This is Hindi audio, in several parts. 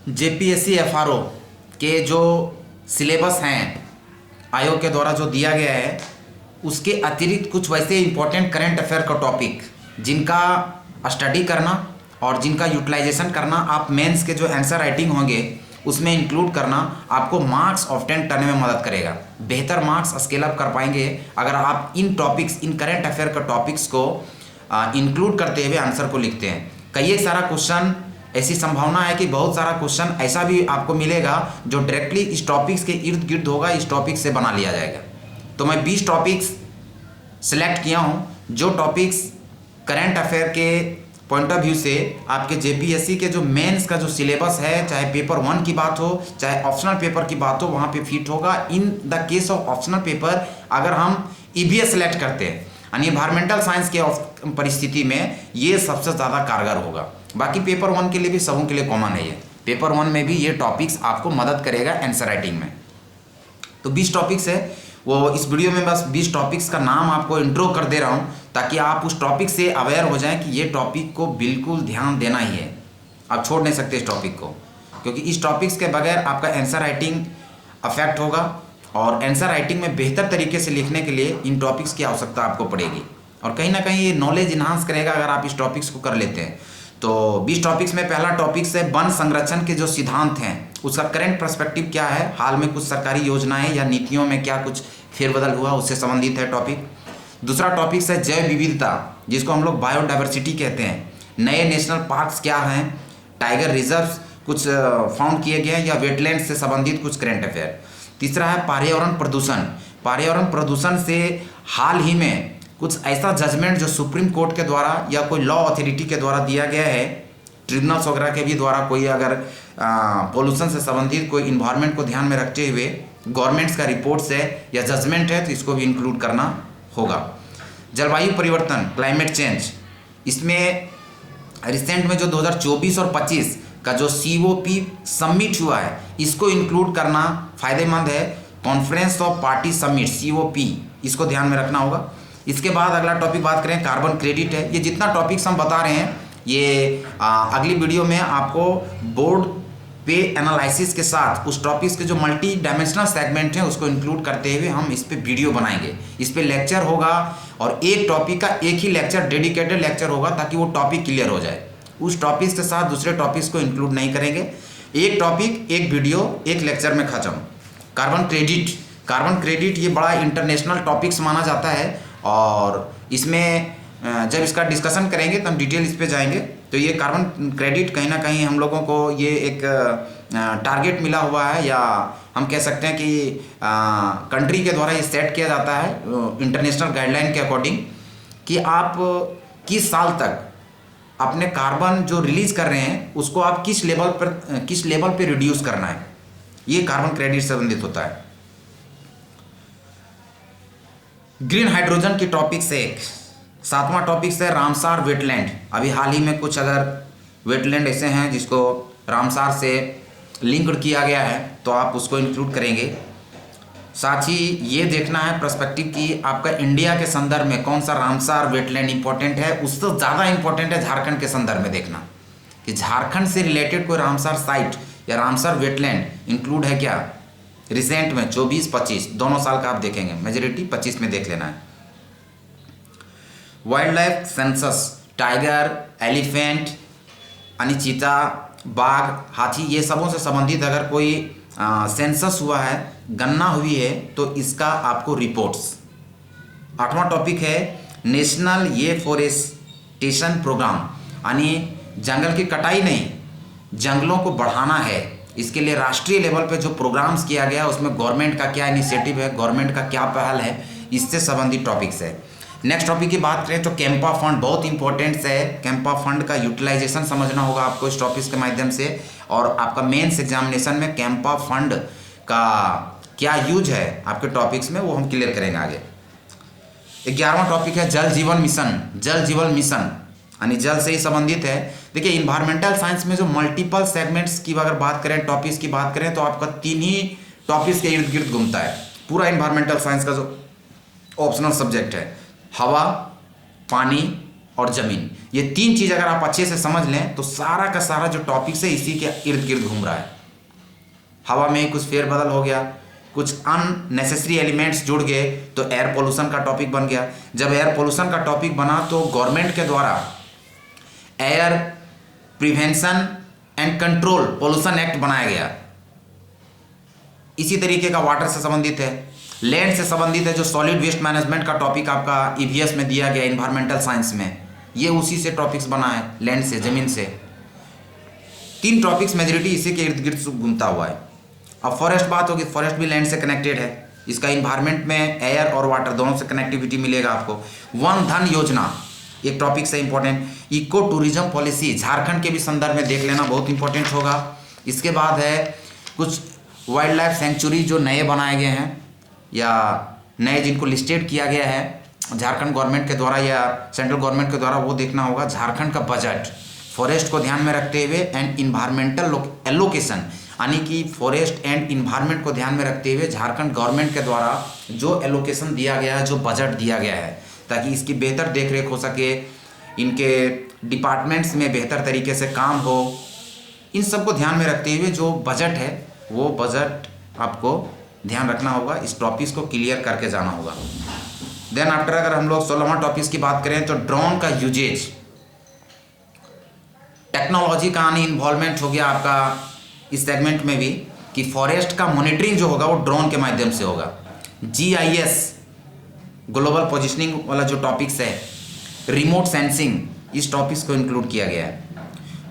जेपीएससी एफआरओ के जो सिलेबस हैं आयोग के द्वारा जो दिया गया है, उसके अतिरिक्त कुछ वैसे इंपॉर्टेंट करंट अफेयर का टॉपिक जिनका स्टडी करना और जिनका यूटिलाइजेशन करना आप मेंस के जो आंसर राइटिंग होंगे उसमें इंक्लूड करना आपको मार्क्स ऑफ 10 करने में मदद करेगा। बेहतर मार्क्स स्केल अप कर पाएंगे अगर आप इन टॉपिक्स, इन करंट अफेयर के टॉपिक्स को इंक्लूड करते हुए आंसर को लिखते हैं। कई एक सारा क्वेश्चन, ऐसी संभावना है कि बहुत सारा क्वेश्चन ऐसा भी आपको मिलेगा जो डायरेक्टली इस टॉपिक्स के इर्द गिर्द होगा, इस टॉपिक से बना लिया जाएगा। तो मैं 20 टॉपिक्स सेलेक्ट किया हूँ जो टॉपिक्स करंट अफेयर के पॉइंट ऑफ व्यू से आपके जेपीएससी के जो मेंस का जो सिलेबस है, चाहे पेपर 1 की बात हो चाहे ऑप्शनल पेपर की बात हो, वहाँ पे फिट होगा। In the case of optional paper अगर हम ईवीएस सेलेक्ट करते हैं यानी इन्वायरमेंटल साइंस के परिस्थिति में ये सबसे ज़्यादा कारगर होगा। बाकी पेपर 1 के लिए भी सबों के लिए कॉमन है ये। पेपर 1 में भी ये टॉपिक्स आपको मदद करेगा आंसर राइटिंग में। तो 20 टॉपिक्स है वो, इस वीडियो में बस 20 टॉपिक्स का नाम आपको इंट्रो कर दे रहा हूँ ताकि आप उस टॉपिक से अवेयर हो जाएं कि ये टॉपिक को बिल्कुल ध्यान देना ही है, आप छोड़ नहीं सकते इस टॉपिक को, क्योंकि इस टॉपिक्स के बगैर आपका आंसर राइटिंग अफेक्ट होगा और आंसर राइटिंग में बेहतर तरीके से लिखने के लिए इन टॉपिक्स की आवश्यकता आपको पड़ेगी और कहीं ना कहीं ये नॉलेज इन्हांस करेगा अगर आप इस टॉपिक्स को कर लेते हैं। तो 20 टॉपिक्स में पहला टॉपिक्स है वन संरक्षण के जो सिद्धांत हैं उसका करंट पर्सपेक्टिव क्या है, हाल में कुछ सरकारी योजनाएं या नीतियों में क्या कुछ फेरबदल हुआ उससे संबंधित है टॉपिक। दूसरा टॉपिक है जैव विविधता, जिसको हम लोग बायोडाइवर्सिटी कहते हैं। नए नेशनल पार्क्स क्या हैं, टाइगर रिजर्व्स कुछ फाउंड किए गए हैं या वेटलैंड से संबंधित कुछ करंट अफेयर। तीसरा है पर्यावरण प्रदूषण। पर्यावरण प्रदूषण से हाल ही में कुछ ऐसा जजमेंट जो सुप्रीम कोर्ट के द्वारा या कोई लॉ अथॉरिटी के द्वारा दिया गया है, ट्रिब्यूनल्स वगैरह के भी द्वारा कोई अगर पोल्यूशन से संबंधित कोई इन्वायरमेंट को ध्यान में रखते हुए गवर्नमेंट्स का रिपोर्ट्स है या जजमेंट है तो इसको भी इंक्लूड करना होगा। जलवायु परिवर्तन, क्लाइमेट चेंज, इसमें रिसेंट में जो 2024 और 25 का जो COP समिट हुआ है इसको इंक्लूड करना फ़ायदेमंद है। Conference of party summit COP, इसको ध्यान में रखना होगा। इसके बाद अगला टॉपिक बात करें कार्बन क्रेडिट है। ये जितना टॉपिक्स हम बता रहे हैं ये अगली वीडियो में आपको बोर्ड पे एनालिसिस के साथ उस टॉपिक्स के जो मल्टी डायमेंशनल सेगमेंट हैं उसको इंक्लूड करते हुए हम इस पे वीडियो बनाएंगे, इस पे लेक्चर होगा और एक टॉपिक का एक ही लेक्चर, डेडिकेटेड लेक्चर होगा ताकि वो टॉपिक क्लियर हो जाए। उस टॉपिक्स के साथ दूसरे टॉपिक्स को इंक्लूड नहीं करेंगे, एक टॉपिक एक वीडियो एक लेक्चर में खत्म। कार्बन क्रेडिट ये बड़ा इंटरनेशनल टॉपिक्स माना जाता है और इसमें जब इसका डिस्कशन करेंगे तो हम डिटेल इस पे जाएंगे। तो ये कार्बन क्रेडिट कहीं ना कहीं हम लोगों को ये एक टारगेट मिला हुआ है या हम कह सकते हैं कि कंट्री के द्वारा ये सेट किया जाता है इंटरनेशनल गाइडलाइन के अकॉर्डिंग कि आप किस साल तक अपने कार्बन जो रिलीज कर रहे हैं उसको आप किस लेवल पर रिड्यूस करना है, ये कार्बन क्रेडिट से संबंधित होता है। ग्रीन हाइड्रोजन की टॉपिक से एक 7वां टॉपिक है रामसार वेटलैंड। अभी हाल ही में कुछ अगर वेटलैंड ऐसे हैं जिसको रामसार से लिंक्ड किया गया है तो आप उसको इंक्लूड करेंगे। साथ ही ये देखना है पर्सपेक्टिव कि आपका इंडिया के संदर्भ में कौन सा रामसार वेटलैंड इंपॉर्टेंट है। उससे ज़्यादा इंपॉर्टेंट है झारखंड के संदर्भ में देखना कि झारखंड से रिलेटेड कोई रामसार साइट या रामसार वेटलैंड इंक्लूड है क्या। रिसेंट में 24-25 दोनों साल का आप देखेंगे, मेजोरिटी 25 में देख लेना है। Wild life census, tiger, elephant, चीता, बाघ, हाथी, ये सबों से संबंधित अगर कोई सेंसस हुआ है, गणना हुई है तो इसका आपको रिपोर्ट्स। 8वां टॉपिक है नेशनल ये फॉरेस्टेशन प्रोग्राम, यानी जंगल की कटाई नहीं, जंगलों को बढ़ाना है। इसके लिए राष्ट्रीय लेवल पे जो प्रोग्राम्स किया गया है उसमें गवर्नमेंट का क्या इनिशिएटिव है, गवर्नमेंट का क्या पहल है, इससे संबंधित टॉपिक्स है। नेक्स्ट टॉपिक की बात करें तो कैंपा फंड बहुत इंपॉर्टेंट है। कैंपा फंड का यूटिलाइजेशन समझना होगा आपको इस टॉपिक्स के माध्यम से और आपका मेंस एग्जामिनेशन में कैंपा फंड का क्या यूज है आपके टॉपिक्स में वो हम क्लियर करेंगे आगे। 11वां टॉपिक है जल जीवन मिशन। जल जीवन मिशन यानी जल से ही संबंधित है। देखिए इन्वायरमेंटल साइंस में जो मल्टीपल सेगमेंट्स की अगर बात करें, टॉपिक्स की बात करें तो आपका 3 ही टॉपिक्स के इर्द गिर्द घूमता है पूरा इन्वायरमेंटल साइंस का जो ऑप्शनल सब्जेक्ट है। हवा, पानी और ज़मीन। ये 3 चीज़ अगर आप अच्छे से समझ लें तो सारा का सारा जो टॉपिक्स है इसी के इर्द गिर्द घूम रहा है। हवा में कुछ फेरबदल हो गया, कुछ अननेसेसरी एलिमेंट्स जुड़ गए तो एयर पोल्यूशन का टॉपिक बन गया। जब एयर पोल्यूशन का टॉपिक बना तो गवर्नमेंट के द्वारा air prevention and control pollution act बनाया गया। इसी तरीके का वाटर से संबंधित है, लैंड से संबंधित है, जो सॉलिड वेस्ट मैनेजमेंट का टॉपिक आपका ईवीएस में दिया गया इन्वायरमेंटल साइंस में, ये उसी से टॉपिक्स बना है, लैंड से, जमीन से। 3 टॉपिक्स मेजॉरिटी इसी के इर्द गिर्द घूमता हुआ है। अब फॉरेस्ट बात होगी, फॉरेस्ट भी लैंड से कनेक्टेड है। इसका इन्वायरमेंट में एयर और वाटर दोनों से कनेक्टिविटी मिलेगा आपको। वन धन योजना एक टॉपिक से important. Eco tourism policy Jharkhand के भी संदर्भ में देख लेना, बहुत इंपॉर्टेंट होगा। इसके बाद है कुछ वाइल्ड लाइफ सेंचुरी जो नए बनाए गए हैं या नए जिनको लिस्टेड किया गया है झारखंड गवर्नमेंट के द्वारा या सेंट्रल गवर्नमेंट के द्वारा, वो देखना होगा। झारखंड का बजट फॉरेस्ट को ध्यान में रखते हुए एंड इन्वायरमेंटल एलोकेशन, यानी कि फॉरेस्ट एंड इन्वायरमेंट को ध्यान में रखते हुए झारखंड गवर्नमेंट के द्वारा जो एलोकेशन दिया गया है, जो बजट दिया गया है, ताकि इसकी बेहतर देखरेख हो सके, इनके डिपार्टमेंट्स में बेहतर तरीके से काम हो, इन सब को ध्यान में रखते हुए जो बजट है वो बजट आपको ध्यान रखना होगा। इस टॉपिक्स को क्लियर करके जाना होगा। देन आफ्टर अगर हम लोग 16वां टॉपिक्स की बात करें तो ड्रोन का यूजेज, टेक्नोलॉजी का आनी इन्वॉल्वमेंट हो गया आपका इस सेगमेंट में भी, कि फॉरेस्ट का मॉनिटरिंग जो होगा वो ड्रोन के माध्यम से होगा। GIS ग्लोबल पोजिशनिंग वाला जो टॉपिक्स है, रिमोट सेंसिंग, इस टॉपिक्स को इंक्लूड किया गया है।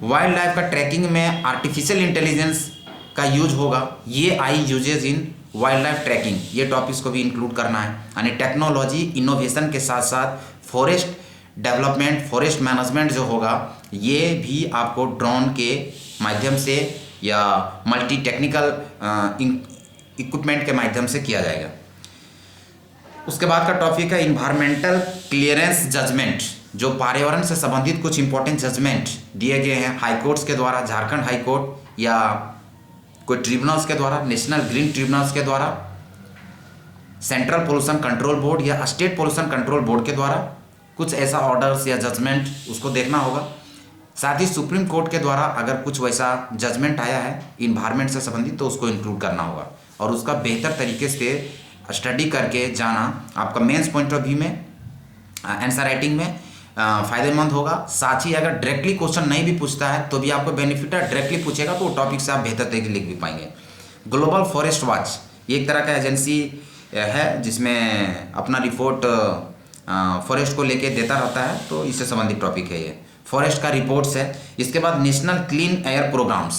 वाइल्ड लाइफ का ट्रैकिंग में आर्टिफिशियल इंटेलिजेंस का यूज होगा, ये AI uses in wildlife tracking, ये टॉपिक्स को भी इंक्लूड करना है। यानी टेक्नोलॉजी इनोवेशन के साथ साथ फॉरेस्ट डेवलपमेंट, फॉरेस्ट मैनेजमेंट जो होगा, ये भी आपको ड्रोन के माध्यम से या मल्टी टेक्निकल इक्विपमेंट के माध्यम से किया जाएगा। उसके बाद का टॉपिक है इन्वायरमेंटल क्लियरेंस जजमेंट, जो पर्यावरण से संबंधित कुछ इंपॉर्टेंट जजमेंट दिए गए हैं हाई कोर्ट्स के द्वारा, झारखंड हाई कोर्ट या कोई ट्रिब्यूनल्स के द्वारा, नेशनल ग्रीन ट्रिब्यूनल्स के द्वारा, सेंट्रल पोल्यूशन कंट्रोल बोर्ड या स्टेट पोल्यूशन कंट्रोल बोर्ड के द्वारा, कुछ ऐसा ऑर्डर्स या जजमेंट उसको देखना होगा। साथ ही सुप्रीम कोर्ट के द्वारा अगर कुछ वैसा जजमेंट आया है इन्वायरमेंट से संबंधित तो उसको इंक्लूड करना होगा और उसका बेहतर तरीके से स्टडी करके जाना आपका मेंस पॉइंट ऑफ व्यू में, आंसर राइटिंग में फ़ायदेमंद होगा। साथ ही अगर डायरेक्टली क्वेश्चन नहीं भी पूछता है तो भी आपको बेनिफिट है, डायरेक्टली पूछेगा तो वो टॉपिक से आप बेहतर तरीके लिख भी पाएंगे। ग्लोबल फॉरेस्ट वॉच ये एक तरह का एजेंसी है जिसमें अपना रिपोर्ट फॉरेस्ट को लेके देता रहता है, तो इससे संबंधित टॉपिक है ये। फॉरेस्ट का रिपोर्ट्स है। इसके बाद नेशनल क्लीन एयर प्रोग्राम्स,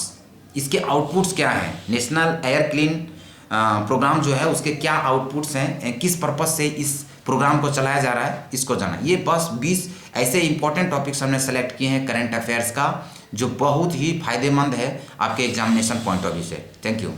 इसके आउटपुट्स क्या हैं, नेशनल एयर क्लीन प्रोग्राम जो है उसके क्या आउटपुट्स हैं, किस पर्पस से इस प्रोग्राम को चलाया जा रहा है, इसको जाना। ये बस 20 ऐसे इंपॉर्टेंट टॉपिक्स हमने सेलेक्ट किए हैं करंट अफेयर्स का, जो बहुत ही फायदेमंद है आपके एग्जामिनेशन पॉइंट ऑफ व्यू से। Thank you.